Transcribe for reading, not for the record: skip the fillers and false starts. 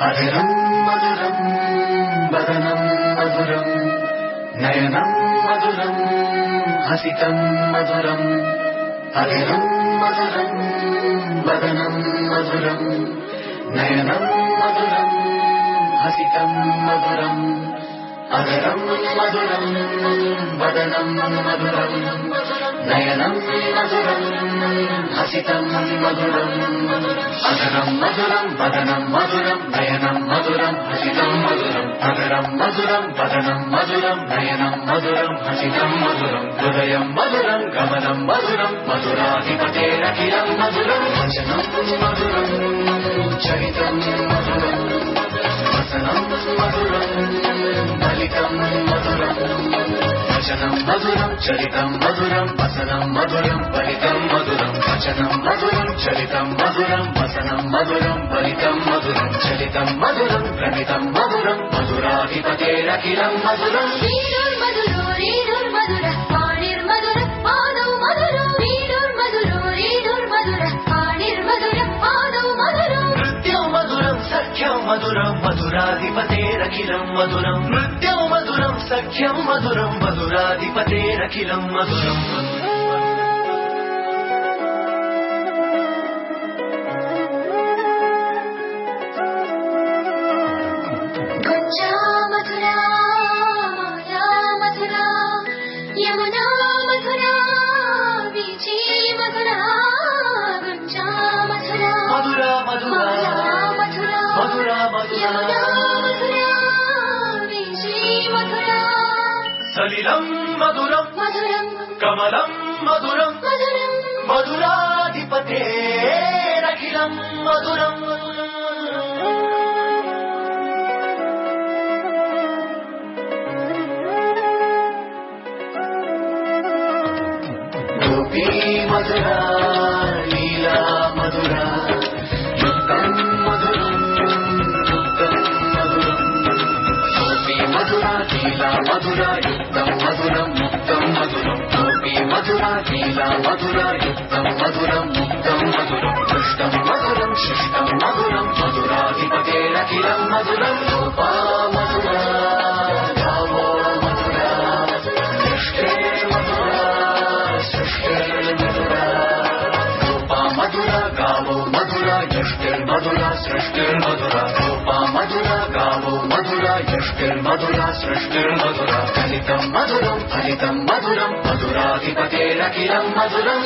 అధరం మధురం వదనం మధురం నయనం మధురం హసితం మధురం అధరం మధురం వదనం మధురం నయనం మధురం హసితం మధురం అధరం మధురం వదనం మధురం నయనం మధురం హసితం మధురం అధరం మధురం వదనం మధురం నయనం మధురం హసితం మధురం అధరం మధురం వదనం మధురం నయనం మధురం హసితం మధురం హృదయం మధురం గమనం మధురం మధురాధిపతేరఖిలం మధురం వచనం మధురం చరితం మధురం వసనం మధురం ఫలితం మధురం వచనం మధురం చరితం మధురం వసనం మధురం ఫలితం మధురం వచనం మధురం చరితం మధురం వసనం మధురం ఫలితం మధురం చరితం మధురం ప్రణితం మధురం మధురాధిపతేరఖిలం మధురం మధురం మధురాధిపతేరఖిలం మధురం నృత్యం మధురం సఖ్యం మధురం మధురాధిపతేరఖిలం మధురం సలిలం మధురం కమలం మధురం మధురాధిపతేరఖిలం మధురం గోపీ మధురా లీలా మధురా యుక్తం మధురం యుక్తం మధురం గోపీ మధురా లీలా మధురా యుక్తం మధురం ముక్తం మధురం గోపీ మధురా లీలా మధురా యుక్తం మధురం ముక్తం మధురం దృష్టం మధురం శిష్టం మధురం మధురాధిపతేరఖిలం మధురం గోపా మధురా గావో మధురా సృష్టే మధురా సృష్టే మధురా గోపా మధురా గావో మధురా యష్టిర్మధురా సృష్టిర్మధురా గోపా మధురా సృష్టిర్మధురా కలితం మధురం ఫలితం మధురం మధురాధిపతేరఖిలం మధురం